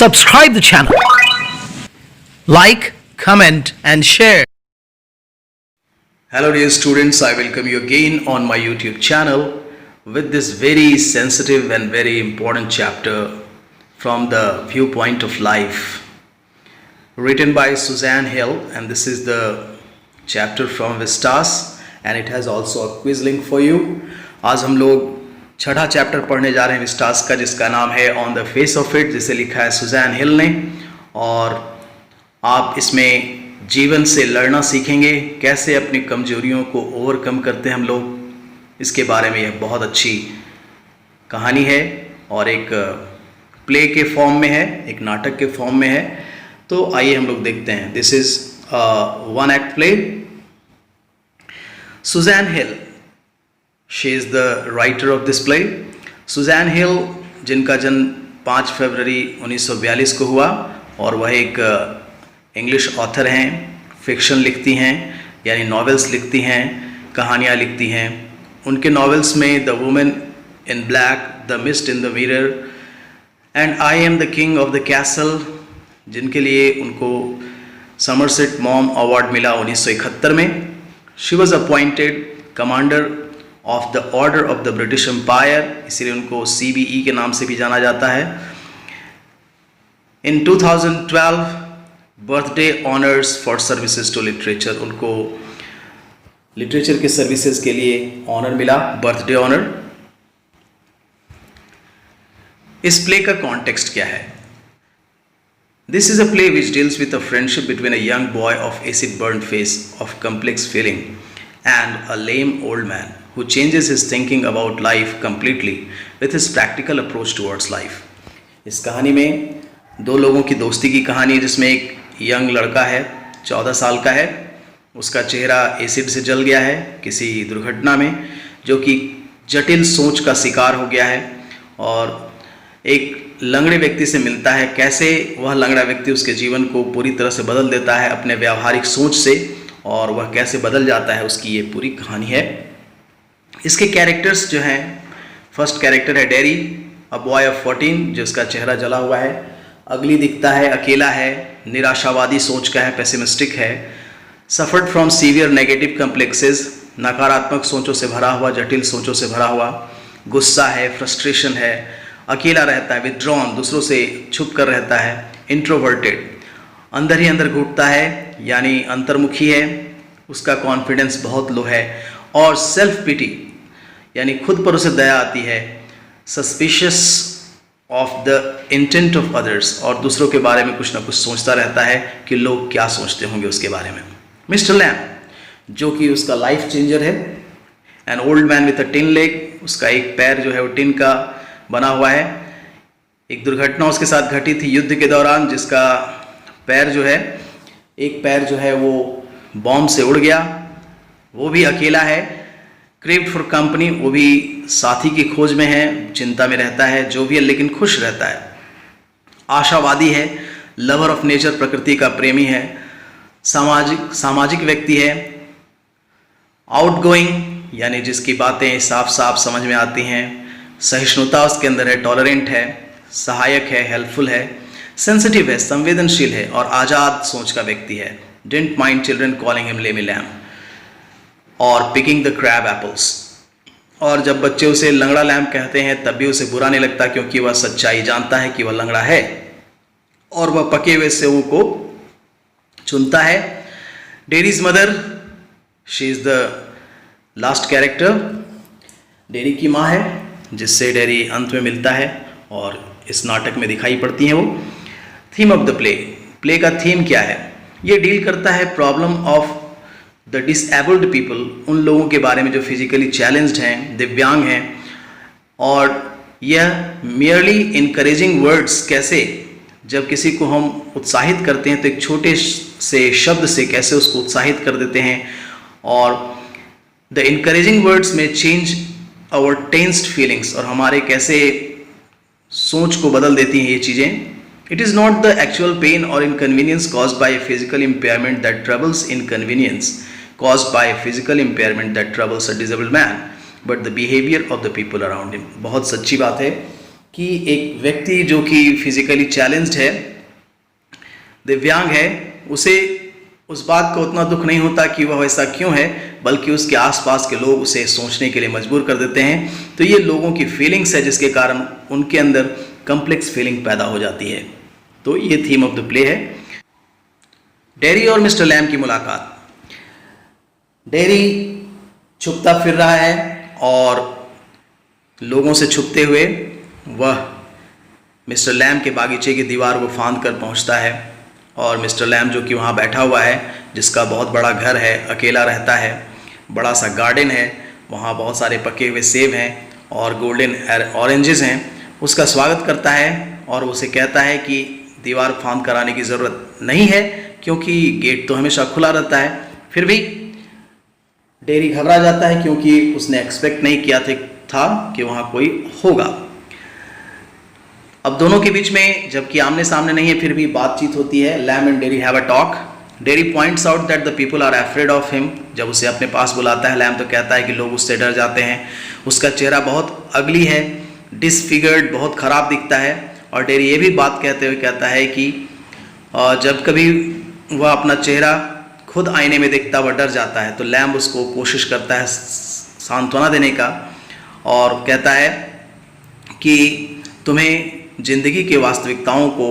subscribe the channel, like, comment and share. Hello dear students, I welcome you again on my YouTube channel with this very sensitive and very important chapter from the viewpoint of life, written by Suzanne Hill, and this is the chapter from Vistas and it has also a quiz link for you. आज हम लोग छठा chapter पढ़ने जा रहे हैं Vistas का, जिसका नाम है on the face of it, जिसे लिखा है सुजैन हिल ने। और आप इसमें जीवन से लड़ना सीखेंगे, कैसे अपनी कमजोरियों को ओवरकम करते हैं हम लोग, इसके बारे में यह बहुत अच्छी कहानी है और एक प्ले के फॉर्म में है, एक नाटक के फॉर्म में है। तो आइए हम लोग देखते हैं। This is one act play. Susan Hill, she is the writer of this play. Susan Hill, जिनका जन्म 5 फरवरी 1942 को हुआ, और वह एक इंग्लिश ऑथर हैं, फिक्शन लिखती हैं यानी नॉवेल्स लिखती हैं, कहानियाँ लिखती हैं। उनके नॉवेल्स में the women in black, the mist in the mirror and I am the king of the castle, जिनके लिए उनको समरसेट मॉम अवार्ड मिला 1971 में। She was appointed commander of the order of the British empire, इसीलिए उनको CBE के नाम से भी जाना जाता है। In 2012 birthday honours for services to literature, उनको लिटरेचर के सर्विसेज के लिए ऑनर मिला, बर्थडे ऑनर। इस प्ले का कॉन्टेक्स्ट क्या है? This is a play which deals with a friendship between a young boy of acid burn face of complex feeling and a lame old man who changes his thinking about life completely with his practical approach towards life. इस कहानी में दो लोगों की दोस्ती की कहानी है, जिसमें एक यंग लड़का है, 14 साल का है, उसका चेहरा एसिड से जल गया है किसी दुर्घटना में, जो कि जटिल सोच का शिकार हो गया है, और एक लंगड़े व्यक्ति से मिलता है। कैसे वह लंगड़ा व्यक्ति उसके जीवन को पूरी तरह से बदल देता है अपने व्यावहारिक सोच से, और वह कैसे बदल जाता है, उसकी ये पूरी कहानी है। इसके कैरेक्टर्स जो हैं, फर्स्ट कैरेक्टर है डेरी, अ बॉय ऑफ 14, जिसका चेहरा जला हुआ है, अगली दिखता है, अकेला है, निराशावादी सोच का है, पेसिमिस्टिक है, suffered from severe negative complexes, नकारात्मक सोचों से भरा हुआ, जटिल सोचों से भरा हुआ, गुस्सा है, फ्रस्ट्रेशन है, अकेला रहता है, विथड्रॉन, दूसरों से छुप कर रहता है, इंट्रोवर्टेड, अंदर ही अंदर घुटता है यानी अंतर्मुखी है, उसका कॉन्फिडेंस बहुत लो है, और सेल्फ पिटी यानी खुद पर उसे दया आती है, suspicious of the intent of others, और दूसरों के बारे में कुछ ना कुछ सोचता रहता है कि लोग क्या सोचते होंगे उसके बारे में। मिस्टर लैम, जो कि उसका लाइफ चेंजर है, an old man with a tin leg, उसका एक पैर जो है वो टिन का बना हुआ है। एक दुर्घटना उसके साथ घटी थी युद्ध के दौरान, जिसका पैर जो है, एक पैर जो है वो बॉम्ब से उड़ गया। वो भी अकेला है, क्रेव्ड फॉर कंपनी, वो भी साथी की खोज में है, चिंता में रहता है, जो भी है, लेकिन खुश रहता है। आशावादी है, लवर ऑफ नेचर, प्रकृति का प्रेमी है, सामाजिक व्यक्ति है, आउटगोइंग यानी जिसकी बातें साफ साफ समझ में आती हैं, सहिष्णुता उसके अंदर है, टॉलरेंट है, सहायक है, हेल्पफुल है, सेंसिटिव है, संवेदनशील है, और आज़ाद सोच का व्यक्ति है। Didn't mind children calling him Lemmy Lamb और पिकिंग द क्रैब एप्पल्स, और जब बच्चे उसे लंगड़ा लैम कहते हैं तब भी उसे बुरा नहीं लगता, क्योंकि वह सच्चाई जानता है कि वह लंगड़ा है, और वह पके हुए सेवों को चुनता है। Dairies mother, she is the last character, dairy की माँ है, जिससे डेरी अंत में मिलता है और इस नाटक में दिखाई पड़ती हैं वो। Theme of the play, play का थीम क्या है? ये डील करता है problem of the disabled people, उन लोगों के बारे में जो फिजिकली चैलेंज्ड हैं, दिव्यांग हैं, और यह मियरली इनकरेजिंग वर्ड्स, कैसे जब किसी को हम उत्साहित करते हैं तो एक छोटे से शब्द से कैसे उसको उत्साहित कर देते हैं, और द इनकरेजिंग वर्ड्स में चेंज आवर टेंस्ड फीलिंग्स, और हमारे कैसे सोच को बदल देती हैं ये चीज़ें। It is not the actual pain और inconvenience caused by physical impairment that troubles inconvenience caused by physical impairment that troubles a disabled man, but the behaviour of the people around him. बहुत सच्ची बात है कि एक व्यक्ति जो कि फिजिकली चैलेंज्ड है, दिव्यांग है, उसे उस बात का उतना दुख नहीं होता कि वह ऐसा क्यों है, बल्कि उसके आसपास के लोग उसे सोचने के लिए मजबूर कर देते हैं। तो ये लोगों की फीलिंग्स है जिसके कारण उनके अंदर कॉम्प्लेक्स फीलिंग पैदा हो जाती है। तो ये थीम ऑफ द प्ले है। डेरी और मिस्टर लैम की मुलाकात। डेरी छुपता फिर रहा है और लोगों से छुपते हुए वह मिस्टर लैम के बागीचे की दीवार को फांद कर पहुंचता है और मिस्टर लैम जो कि वहाँ बैठा हुआ है, जिसका बहुत बड़ा घर है, अकेला रहता है, बड़ा सा गार्डन है, वहाँ बहुत सारे पके हुए सेब हैं और गोल्डन ऑरेंजेस हैं, उसका स्वागत करता है और उसे कहता है कि दीवार फांद कर आने की ज़रूरत नहीं है क्योंकि गेट तो हमेशा खुला रहता है। फिर भी डेरी घबरा जाता है क्योंकि उसने एक्सपेक्ट नहीं किया था कि वहाँ कोई होगा। अब दोनों के बीच में जबकि आमने सामने नहीं है फिर भी बातचीत होती है। Lamb and Derry have a talk. Derry points out that the people are afraid of him. जब उसे अपने पास बुलाता है लैम तो कहता है कि लोग उससे डर जाते हैं, उसका चेहरा बहुत अगली है, डिसफिगर्ड, बहुत ख़राब दिखता है। और डेरी ये भी बात कहते हुए कहता है कि जब कभी वह अपना चेहरा खुद आईने में देखता वह डर जाता है। तो लैम उसको कोशिश करता है सांत्वना देने का और कहता है कि तुम्हें ज़िंदगी के वास्तविकताओं को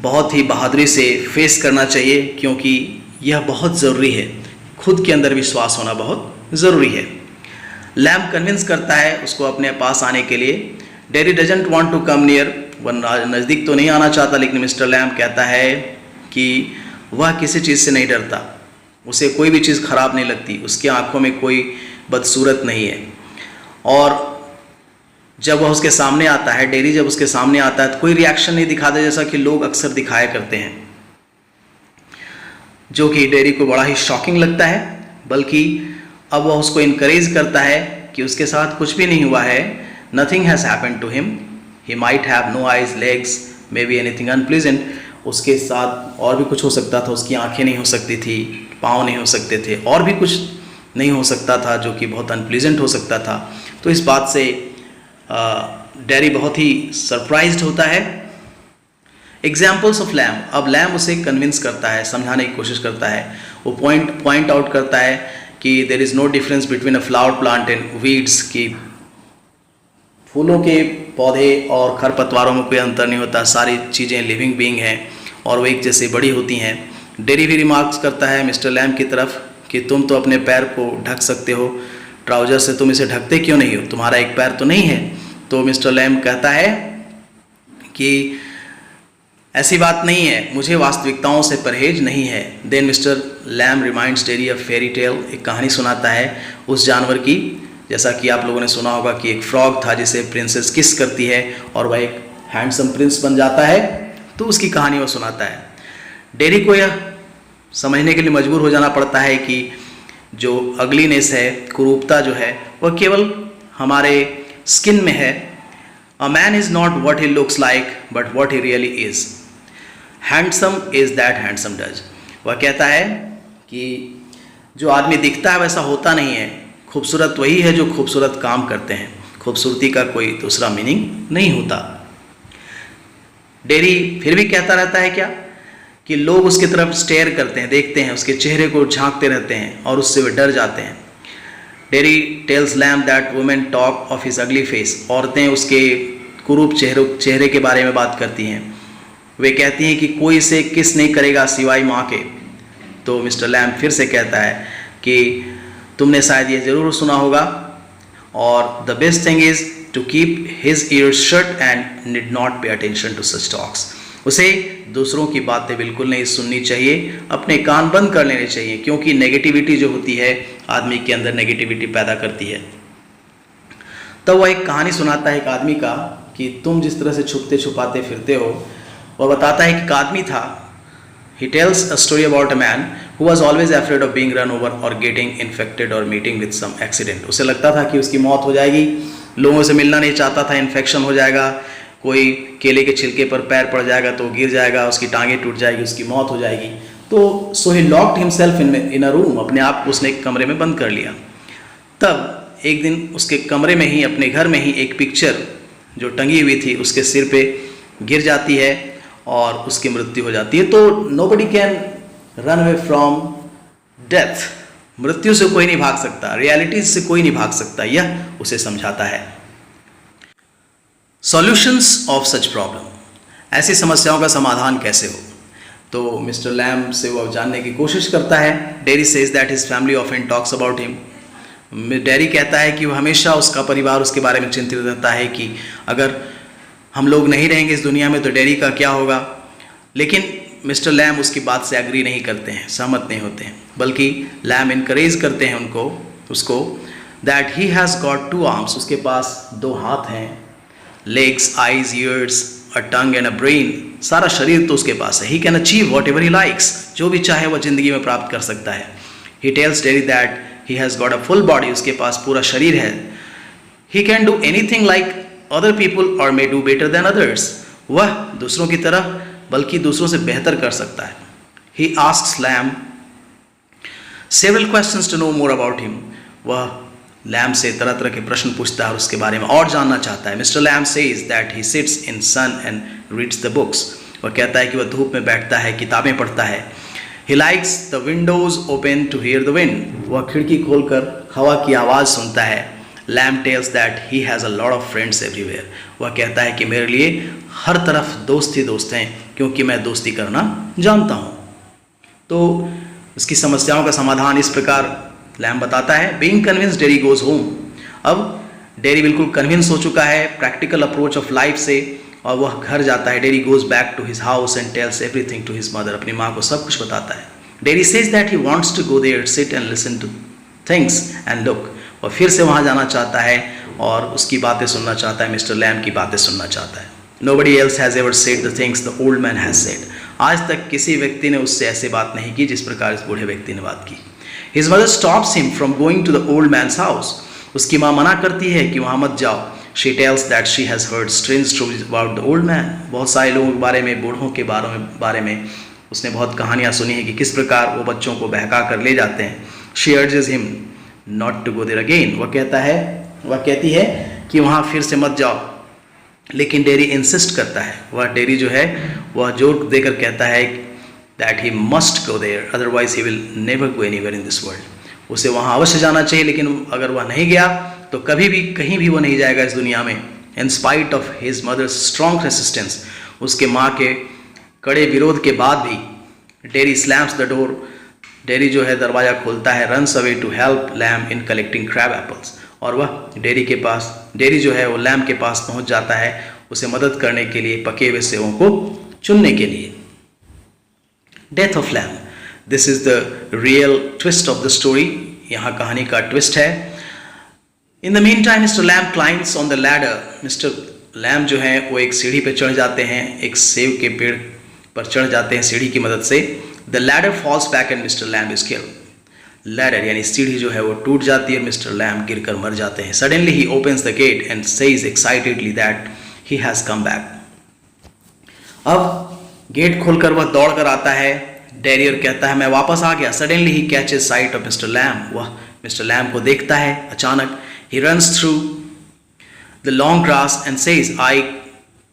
बहुत ही बहादुरी से फेस करना चाहिए क्योंकि यह बहुत ज़रूरी है, खुद के अंदर विश्वास होना बहुत ज़रूरी है। लैम कन्विंस करता है उसको अपने पास आने के लिए। Derry doesn't want to come near, वह नज़दीक तो नहीं आना चाहता, लेकिन मिस्टर लैम कहता है कि वह किसी चीज़ से नहीं डरता, उसे कोई भी चीज़ ख़राब नहीं लगती, उसकी आंखों में कोई बदसूरत नहीं है। और जब वह उसके सामने आता है, डेरी जब उसके सामने आता है तो कोई रिएक्शन नहीं दिखाता जैसा कि लोग अक्सर दिखाया करते हैं, जो कि डेरी को बड़ा ही शॉकिंग लगता है। बल्कि अब वह उसको इनकरेज करता है कि उसके साथ कुछ भी नहीं हुआ है, nothing has happened to him, he might have no eyes, legs, may be anything unpleasant. उसके साथ और भी कुछ हो सकता था, उसकी आंखें नहीं हो सकती थी, पाँव नहीं हो सकते थे, और भी कुछ नहीं हो सकता था जो कि बहुत अनप्लीजेंट हो सकता था। तो इस बात से डेरी बहुत ही सरप्राइज्ड होता है। Examples of Lamb. अब लैम उसे कन्विंस करता है, समझाने की कोशिश करता है। वो पॉइंट आउट करता है कि there is no difference between a flower plant and weeds, की फूलों के पौधे और खरपतवारों में कोई अंतर नहीं होता, सारी चीज़ें लिविंग बीइंग हैं और वो एक जैसे बड़ी होती हैं। डेरी भी रिमार्क्स करता है मिस्टर लैम की तरफ कि तुम तो अपने पैर को ढक सकते हो, ट्राउजर से तुम इसे ढकते क्यों नहीं हो, तुम्हारा एक पैर तो नहीं है। तो मिस्टर लैम कहता है कि ऐसी बात नहीं है, मुझे वास्तविकताओं से परहेज नहीं है। Then mister Lamb reminds Derry of fairy tale. एक कहानी सुनाता है उस जानवर की, जैसा कि आप लोगों ने सुना होगा कि एक फ्रॉग था जिसे प्रिंसेस किस करती है और वह एक हैंडसम प्रिंस बन जाता है। तो उसकी कहानी वो सुनाता है। डेरी को यह समझने के लिए मजबूर हो जाना पड़ता है कि जो अगलीनेस है, कुरूपता जो है, वह केवल हमारे स्किन में है। A man is not what he looks like but what he really is. Handsome is that handsome does. वह कहता है कि जो आदमी दिखता है वैसा होता नहीं है, खूबसूरत वही है जो खूबसूरत काम करते हैं, खूबसूरती का कोई दूसरा मीनिंग नहीं होता। डेरी फिर भी कहता रहता है क्या कि लोग उसकी तरफ स्टेयर करते हैं, देखते हैं, उसके चेहरे को झांकते रहते हैं और उससे वे डर जाते हैं। Derry tells Lamb that women talk of his ugly face. औरतें उसके कुरूप चेहरे के बारे में बात करती हैं। वे कहती हैं कि कोई इसे किस नहीं करेगा सिवाय माँ के। तो मिस्टर लैम फिर से कहता है कि तुमने शायद ये ज़रूर सुना होगा, और the best thing is to keep his ears shut and need not pay attention to such talks. उसे दूसरों की बातें बिल्कुल नहीं सुननी चाहिए, अपने कान बंद कर लेने चाहिए, क्योंकि नेगेटिविटी जो होती है आदमी के अंदर नेगेटिविटी पैदा करती है। तब वह एक कहानी सुनाता है एक आदमी का कि तुम जिस तरह से छुपते छुपाते फिरते हो। वह बताता है कि एक आदमी था। He tells a story about a man who was always afraid of being run over or getting infected or meeting with some accident. उसे लगता था कि उसकी मौत हो जाएगी, लोगों से मिलना नहीं चाहता था, इन्फेक्शन हो जाएगा, कोई केले के छिलके पर पैर पड़ जाएगा तो गिर जाएगा, उसकी टांगें टूट जाएगी, उसकी मौत हो जाएगी। तो so he locked himself in a room, अपने आप को उसने एक कमरे में बंद कर लिया। तब एक दिन उसके कमरे में ही, अपने घर में ही एक पिक्चर जो टंगी हुई थी उसके सिर पे गिर जाती है और उसकी मृत्यु हो जाती है। तो nobody can run away from death, मृत्यु से कोई नहीं भाग सकता, रियलिटी से कोई नहीं भाग सकता, यह उसे समझाता है। सॉल्यूशंस ऑफ सच प्रॉब्लम, ऐसी समस्याओं का समाधान कैसे हो, तो मिस्टर लैम से वो जानने की कोशिश करता है। Derry says that his family often talks about him, dairy कहता है कि वो हमेशा उसका परिवार उसके बारे में चिंतित रहता है कि अगर हम लोग नहीं रहेंगे इस दुनिया में तो डेरी का क्या होगा। लेकिन मिस्टर लैम उसकी बात से एग्री नहीं करते हैं, सहमत नहीं होते हैं, बल्कि लैम इनकरेज करते हैं उसको that he has got 2 arms, उसके पास 2 हाथ हैं, legs, eyes, years, a tongue and a brain, सारा शरीर तो उसके पास है। He can achieve what ever he likes, जो भी चाहे वो जिंदगी में प्राप्त कर सकता है। He tells Derry that he has got a full body, उसके पास पूरा शरीर है। He can do anything like other people और may do better than others, वह दूसरों की तरह बल्कि दूसरों से बेहतर कर सकता है। He asks Lamb several questions to know more about him, वह लैम से तरह तरह के प्रश्न पूछता है और उसके बारे में और जानना चाहता है। Mister Lamb says that he sits in sun and reads the books, वह कहता है कि वह धूप में बैठता है, किताबें पढ़ता है। He likes the windows open to hear the wind, वह खिड़की खोलकर हवा की आवाज़ सुनता है। Lamb tells that he has a lot of friends everywhere, वह कहता है कि मेरे लिए हर तरफ दोस्त ही दोस्त हैं क्योंकि मैं दोस्ती करना जानता हूँ। तो इसकी समस्याओं का समाधान इस प्रकार लैम बताता है। Being convinced dairy goes home, अब डेरी बिल्कुल कन्विंस हो चुका है प्रैक्टिकल अप्रोच ऑफ लाइफ से और वह घर जाता है। Derry goes back to his house and tells everything to his mother, अपनी माँ को सब कुछ बताता है। Derry says that he wants to go there, sit and listen to things and look, और फिर से वहाँ जाना चाहता है और उसकी बातें सुनना चाहता है, मिस्टर लैम की बातें सुनना चाहता है। Nobody else has ever said the things the old man has said, आज तक किसी व्यक्ति ने उससे ऐसे बात नहीं की जिस प्रकार इस बूढ़े व्यक्ति ने बात की। His mother stops him from going to the old man's house, उसकी माँ मना करती है कि वहाँ मत जाओ। She tells that she has heard strange stories about the old man, बहुत सारे लोगों के बारे में, बूढ़ों के बारे में उसने बहुत कहानियाँ सुनी है कि किस प्रकार वो बच्चों को बहका कर ले जाते हैं। She urges him not to go there again, वह कहती है कि वहाँ फिर से मत जाओ, लेकिन डेरी इंसिस्ट करता है। वह डेरी जो है वह जोर देकर कहता है that he must go there otherwise he will never go anywhere in this world, उसे वहाँ अवश्य जाना चाहिए, लेकिन अगर वह नहीं गया तो कभी भी कहीं भी वो नहीं जाएगा इस दुनिया में। In spite of his mother's strong resistance, उसके माँ के कड़े विरोध के बाद भी Derry slams the door, Derry जो है दरवाज़ा खोलता है। Runs away to help Lamb in collecting crab apples, और वह डेरी जो है वो लैम के पास पहुंच जाता है उसे मदद करने के लिए, पके हुए सेवों को चुनने के लिए। Death of Lamb, this is the real twist of the story, यहाँ कहानी का ट्विस्ट है। In the mean time mister Lamb climbs on the ladder, mister Lamb जो है वो एक सीढ़ी पे चढ़ जाते हैं, एक सेव के पेड़ पर चढ़ जाते हैं सीढ़ी की मदद से। The ladder falls back and mister Lamb is killed, ladder यानी सीढ़ी जो है वो टूट जाती है और मिस्टर लैम गिरकर मर जाते हैं। Suddenly he opens the gate and says excitedly that he has come back, अब गेट खोलकर वह दौड़ कर आता है डेरी और कहता है मैं वापस आ गया। Suddenly he catches sight of mister Lamb, वह मिस्टर लैम को देखता है अचानक। He runs through the long grass and says I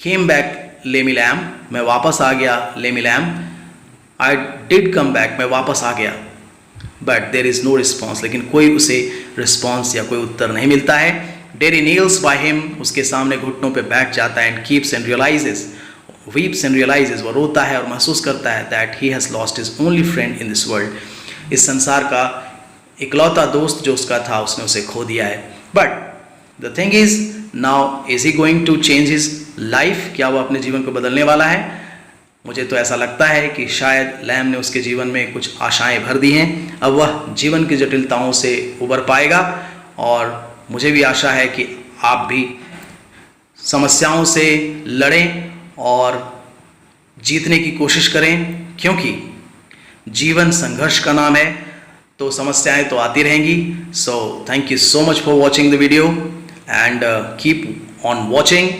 came back Lemmy Lamb, मैं वापस आ गया Lemmy Lamb. I did come back, मैं वापस आ गया। But there is no response, लेकिन कोई उसे रिस्पॉन्स या कोई उत्तर नहीं मिलता है। डेरी नील्स बाय हिम, उसके सामने घुटनों पे बैठ जाता है। And keeps and realises, weeps and realises, वो रोता है और महसूस करता है that he has lost his only friend in this world, इस संसार का इकलौता दोस्त जो उसका था उसने उसे खो दिया है। But the thing is now is he going to change his life, क्या वो अपने जीवन को बदलने वाला है? मुझे तो ऐसा लगता है कि शायद लैम ने उसके जीवन में कुछ आशाएं भर दी हैं, अब वह जीवन की जटिलताओं से उबर पाएगा। और मुझे भी आशा है कि आप भी समस्याओं से लड़ें और जीतने की कोशिश करें, क्योंकि जीवन संघर्ष का नाम है, तो समस्याएं तो आती रहेंगी। So thank you so much for watching the video and keep on watching.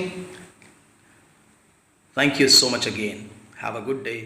Thank you so much again. Have a good day.